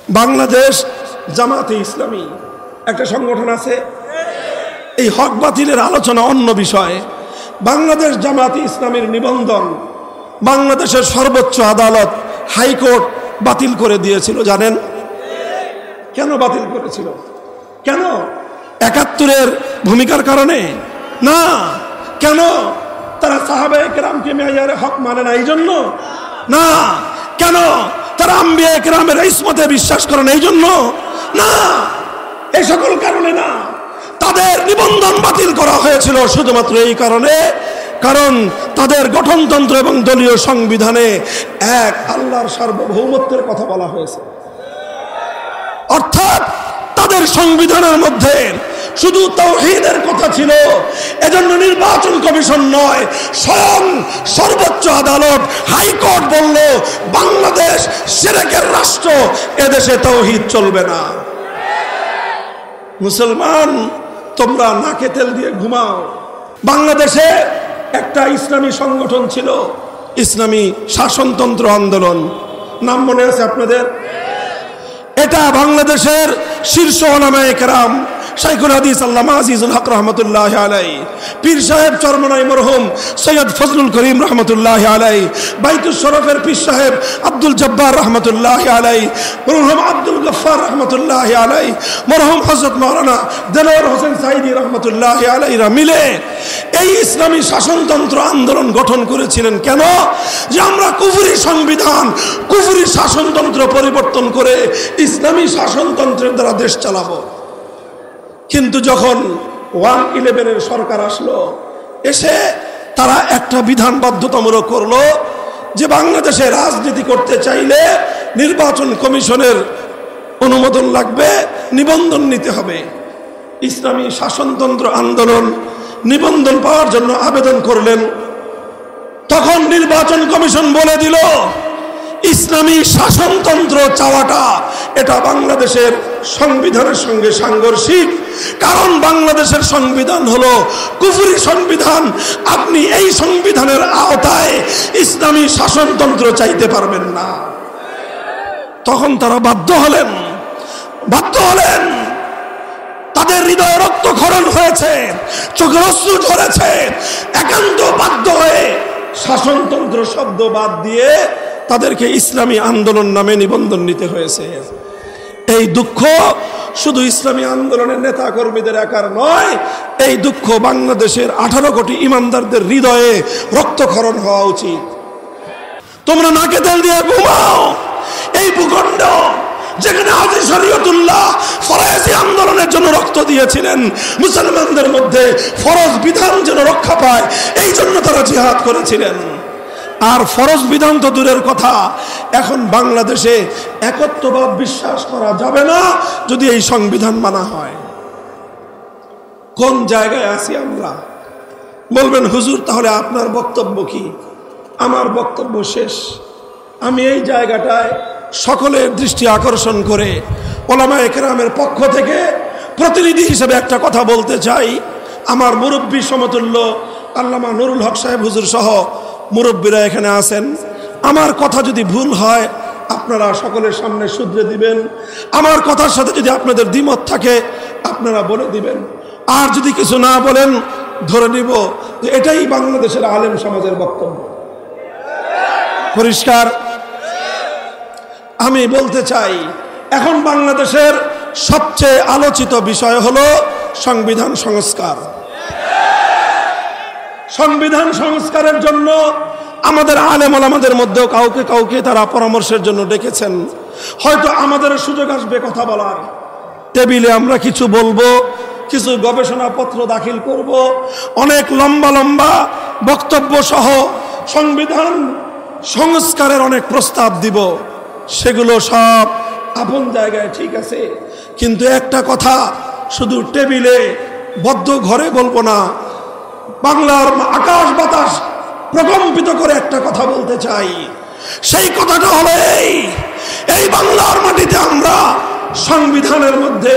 বাংলাদেশ জামাতে ইসলামী একটা সংগঠন আছে। এই হক বাতিলের আলোচনা অন্য বিষয়। বাংলাদেশ জামাতে ইসলামীর নিবন্ধন বাংলাদেশের সর্বোচ্চ আদালত হাইকোর্ট বাতিল করে দিয়েছিল। জানেন কেন বাতিল করেছিল? কেন? ৭১-এর ভূমিকার কারণে না। কেন? তারা সাহাবায়ে কেরামকে মেয়ারে হক মানে না এই জন্য না। কেন? তারা আম্বিয়া কেরামের ইসমতে বিশ্বাস করে না এই জন্য না। এই সকল কারণে না। তাদের নিবন্ধন বাতিল করা হয়েছিল শুধুমাত্র এই কারণে, কারণ তাদের গঠনতন্ত্র এবং দলীয় সংবিধানে এক আল্লাহর সার্বভৌমত্বের কথা বলা হয়েছে। অর্থাৎ তাদের সংবিধানের মধ্যে শুধু তাওহীদের কথা ছিল। এজন্য নির্বাচন কমিশন নয়, স্বয়ং সর্বোচ্চ আদালত হাইকোর্ট বলল বাংলাদেশ শিরকের রাষ্ট্র, এদেশে তাওহীদ চলবে না। মুসলমান, তোমরা নাকে তেল দিয়ে ঘুমাও। বাংলাদেশে একটা ইসলামী সংগঠন ছিল, ইসলামী শাসনতন্ত্র আন্দোলন। নাম মনে আছে আপনাদের? এটা বাংলাদেশের শীর্ষ উলামায়ে কেরাম শাইখুল হাদিস আল্লামা আজিজুল হক রহমতুল্লাহ আলাই, পীর সাহেব চরমনাই মরহুম সৈয়দ ফজলুল করিম রহমতুল্লাহ আলাই, বাইতুল শরফের পীর সাহেব আব্দুল জব্বার রহমতুল্লাহ আলাই, মরহুম আব্দুল গফফার রহমতুল্লাহ আলাই, মরহুম হযরত মাওলানা দেলোয়ার হোসেন সাইদি রহমতুল্লাহ আলাইরা মিলে এই ইসলামী শাসনতন্ত্র আন্দোলন গঠন করেছিলেন। কেন? যে আমরা কুফরি সংবিধান, কুফরি শাসনতন্ত্র পরিবর্তন করে ইসলামী শাসনতন্ত্রের দ্বারা দেশ চালাবো। কিন্তু যখন 111-এর সরকার আসলো, এসে তারা একটা বিধান বাধ্যতামূলক করলো যে বাংলাদেশে রাজনীতি করতে চাইলে নির্বাচন কমিশনের অনুমোদন লাগবে, নিবন্ধন নিতে হবে। ইসলামী শাসনতন্ত্র আন্দোলন নিবন্ধন পাওয়ার জন্য আবেদন করলেন। তখন নির্বাচন কমিশন বলে দিল ইসলামী শাসনতন্ত্র চাওয়াটা এটা বাংলাদেশের সংবিধানের সঙ্গে সাংঘর্ষিক, কারণ বাংলাদেশের সংবিধান হলো কুফরি সংবিধান। আপনি এই সংবিধানের আওতায় ইসলামী শাসনতন্ত্র চাইতে পারবেন না। তখন তারা বাধ্য হলেন। তাদের হৃদয়ে রক্তক্ষরণ হয়েছে, চোখের অশ্রু ঝরেছে। একান্ত বাধ্য হয়ে শাসনতন্ত্র শব্দ বাদ দিয়ে তাদেরকে ইসলামী আন্দোলন নামে নিবন্ধন নিতে হয়েছে। এই দুঃখ শুধু ইসলামী আন্দোলনের নেতা কর্মীদের একার নয়, এই দুঃখ বাংলাদেশের 18 কোটি ইমানদারদের হৃদয়ে রক্তক্ষরণ হওয়া উচিত। তোমরা নাকে তেল দিয়ে ঘুমাও। এই ভূখণ্ড যেখানে হাজী শরীয়তুল্লাহ ফরজি আন্দোলনের জন্য রক্ত দিয়েছিলেন, মুসলমানদের মধ্যে ফরজ বিধান যেন রক্ষা পায় এই জন্য তারা জিহাদ করেছিলেন। আর ফরজ বিধান তো দূরের কথা, এখন বাংলাদেশে একত্ববাদ বিশ্বাস করা যাবে না যদি এই সংবিধান মানা হয়। কোন জায়গায় আছি আমরা? বলবেন হুজুর তাহলে আপনার বক্তব্য কি? আমার বক্তব্য শেষ। আমি এই জায়গাটায় সকলের দৃষ্টি আকর্ষণ করে উলামায়ে কেরামের পক্ষ থেকে প্রতিনিধি হিসেবে একটা কথা বলতে চাই। আমার মুরব্বী সমতুল্য আল্লামা নুরুল হক সাহেব হুজুর সহ মুরব্বীরা এখানে আছেন। আমার কথা যদি ভুল হয় আপনারা সকলের সামনে শুধরে দিবেন। আমার কথার সাথে যদি আপনাদের দ্বিমত থাকে আপনারা বলে দিবেন। আর যদি কিছু না বলেন ধরে নিব যে এটাই বাংলাদেশের আলেম সমাজের বক্তব্য। পরিষ্কার? আমি বলতে চাই এখন বাংলাদেশের সবচেয়ে আলোচিত বিষয় হলো সংবিধান সংস্কার। সংবিধান সংস্কারের জন্য আমাদের আলেম ওলামাদের মধ্যেও কাউকে কাউকে তারা পরামর্শের জন্য ডেকেছেন। হয়তো আমাদের সুযোগ আসবে কথা বলার, টেবিলে আমরা কিছু বলবো, কিছু গবেষণাপত্র দাখিল করব, অনেক লম্বা লম্বা বক্তব্য সহ সংবিধান সংস্কারের অনেক প্রস্তাব দিব। সেগুলো সব আপন জায়গায় ঠিক আছে, কিন্তু একটা কথা শুধু টেবিলে বদ্ধ ঘরে বলবো না, বাংলার আকাশ বাতাস প্রকম্পিত করে একটা কথা বলতে চাই। সেই কথাটা হলো এই বাংলার মাটিতে আমরা সংবিধানের মধ্যে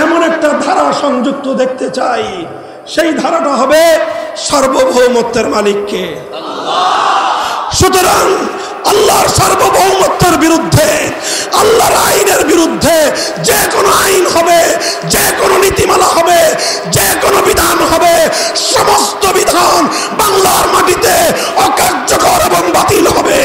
এমন একটা ধারা সংযুক্ত দেখতে চাই, সেই ধারাটা হবে সার্বভৌমত্বের মালিককে। সুতরাং আল্লাহর সার্বভৌমত্বের বিরুদ্ধে, আল্লাহর আইনের বিরুদ্ধে যে কোনো আইন হবে, যে কোনো নীতিমালা হবে, যে কোনো বিধান হবে, সমস্ত বিধান বাংলার মাটিতে অকার্যকর এবং বাতিল হবে।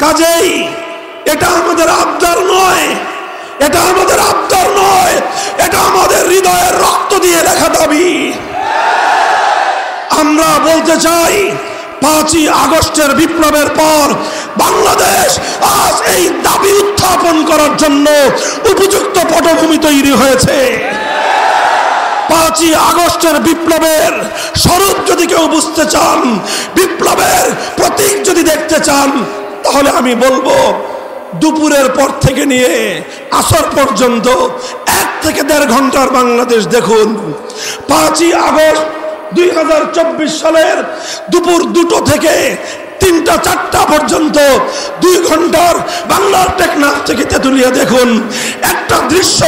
কাজেই এটা আমাদের আবদার নয়, এটা আমাদের আবদার নয়, এটা আমাদের হৃদয়ের রক্ত দিয়ে লেখা দাবি। আমরা বলতে চাই 5ই আগস্টের বিপ্লবের পর বাংলাদেশ আজ এই দাবি উত্থাপন করার জন্য উপযুক্ত পটভূমি তৈরি হয়েছে। 5ই আগস্টের বিপ্লবের স্বরূপ যদি কেউ বুঝতে চান, বিপ্লবের প্রতীক যদি দেখতে চান, তাহলে আমি বলবো দুপুরের পর থেকে নিয়ে আসর পর্যন্ত 1 থেকে 1.5 ঘন্টার বাংলাদেশ দেখুন। 5ই আগস্ট 2024 সালের দুপুর 2টো থেকে 3টা-4টা পর্যন্ত 2 ঘন্টার বাংলার টেকনাফ থেকে তেতুলিয়া দেখুন। একটা দৃশ্য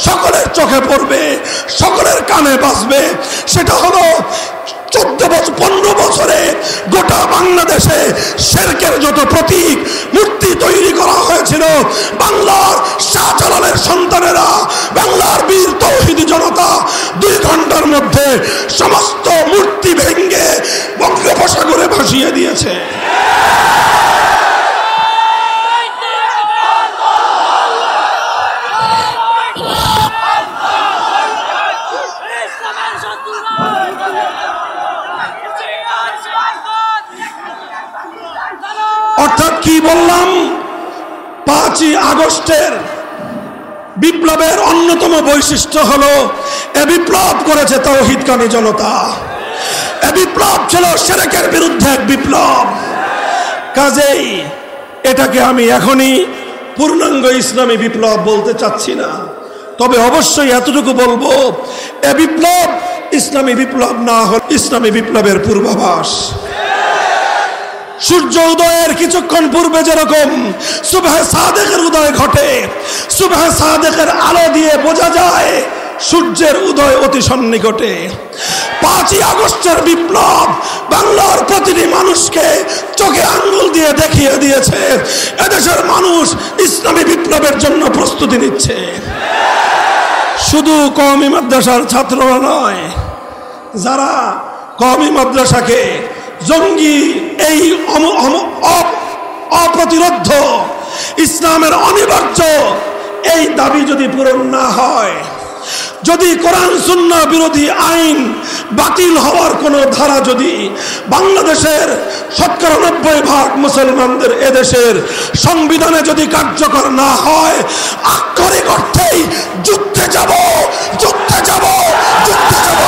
সকলের চোখে পড়বে, সকলের কানে বাজবে। সেটা হলো 15 বছরে গোটা বাংলাদেশে শিরকের যত প্রতীক মূর্তি তৈরি করা হয়েছিল, বাংলার শাহজালালের সন্তানেরা, বাংলার বীর তৌহিদি জনতা 2 ঘন্টার মধ্যে সমস্ত মূর্তি ভেঙে বঙ্গোপসাগরে ভাসিয়ে দিয়েছে। অর্থাৎ কি বললাম, 5ই আগস্টের বিপ্লবের অন্যতম বৈশিষ্ট্য হলো এ বিপ্লব করেছে তাওহীদকামী জনতা। এ বিপ্লব ছিল শিরকের বিরুদ্ধে এক বিপ্লব। কাজেই এটাকে আমি এখনই পূর্ণাঙ্গ ইসলামী বিপ্লব বলতে চাচ্ছি না, তবে অবশ্যই এতটুকু বলবো, এ বিপ্লব ইসলামী বিপ্লব না হল ইসলামী বিপ্লবের পূর্বাভাস। সূর্য উদয়ের কিছুক্ষণ পূর্বে যেরকম সুবহে সাদেকের উদয় ঘটে, সুবহে সাদেকের আলো দিয়ে বোঝা যায় সূর্যের উদয় অতি সন্নিকটে। 5ই আগস্টের বিপ্লব বাংলার প্রতিটি মানুষকে চোখে আঙ্গুল দিয়ে দেখিয়ে দিয়েছে এদেশের মানুষ ইসলামী বিপ্লবের জন্য প্রস্তুতি নিচ্ছে। শুধু কওমি মাদ্রাসার ছাত্ররা নয়, যারা কওমি মাদ্রাসাকে জঙ্গি, এই অপ্রতিরোধ ইসলামের অনিবার্য এই দাবি যদি পূরণ না হয়, যদি কোরআন সুন্নাহ বিরোধী আইন বাতিল হওয়ার কোন ধারা যদি বাংলাদেশের 90% মুসলমানদের এদেশের সংবিধানে যদি কার্যকর না হয়, আক্ষরিক অর্থেই যুদ্ধে যাব, যুদ্ধে যাব, যুদ্ধে যাব।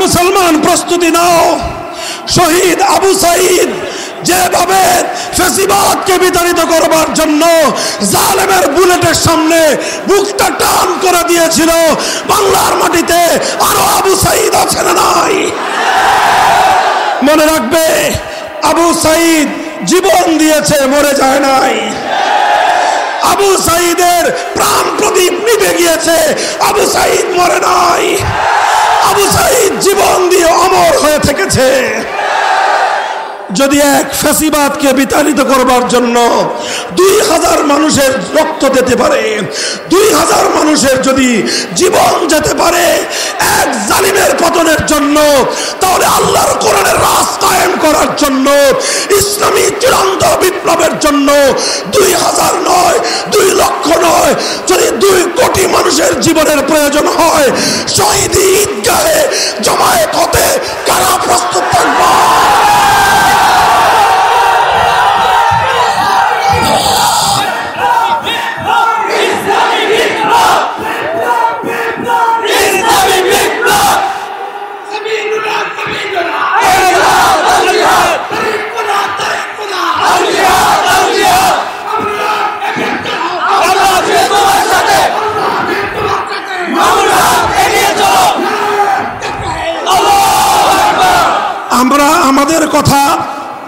মুসলমান প্রস্তুতি নাও। শহীদ আবু সাঈদ যেভাবে ফ্যাসিবাদকে বিতাড়িত করবার জন্য জালেমের বুলেটের সামনে বুকটা টান করে দিয়েছিল, বাংলার মাটিতে আরো আবু সাঈদ আছে না নাই? মনে রাখবে, আবু সাঈদ জীবন দিয়েছে, মরে যায় নাই। আবু সাঈদের প্রাণ প্রদীপ নিভে গিয়েছে, আবু সাঈদ মরে নাই। আবু সাঈদ জীবন দিয়ে অমর হয়ে থেকেছে। যদি এক ফ্যাসিবাদকে বিতাড়িত করবার জন্য 2000 মানুষের রক্ত দিতে পারে, 2000 মানুষের যদি জীবন যেতে পারে এক জালিমের পতনের জন্য, তাহলে আল্লাহর কোরআনের রাজ কায়েম করার জন্য, ইসলামী চূড়ান্ত বিপ্লবের জন্য 2000 নয়, 2 লক্ষ নয়, যদি 2 কোটি মানুষের জীবনের প্রয়োজন হয়, শহীদ ঈদগাহে জমায়েত হতে কারা প্রস্তুত থাকবে? আমরা আমাদের কথা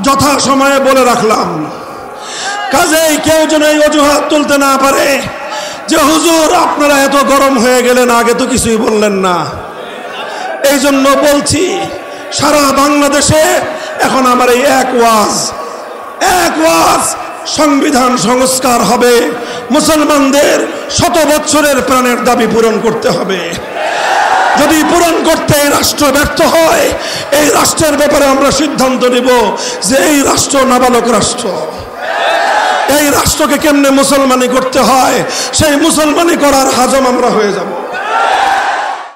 যথাসময়ে বলে রাখলাম, কাজেই কেউ যেন এই অজুহাত তুলতে না পারে যে হুজুর আপনারা এত গরম হয়ে গেলেন, আগে তো কিছুই বললেন না। এই জন্য বলছি, সারা বাংলাদেশে এখন আমার এই এক ওয়াজ সংবিধান সংস্কার হবে, মুসলমানদের 100 বছরের প্রাণের দাবি পূরণ করতে হবে। যদি পূরণ করতে এই রাষ্ট্র ব্যর্থ হয়, এই রাষ্ট্রের ব্যাপারে আমরা সিদ্ধান্ত নিব যে এই রাষ্ট্র নাবালক রাষ্ট্র। এই রাষ্ট্রকে কেমনে মুসলমানি করতে হয়, সেই মুসলমানি করার হাজম আমরা হয়ে যাব।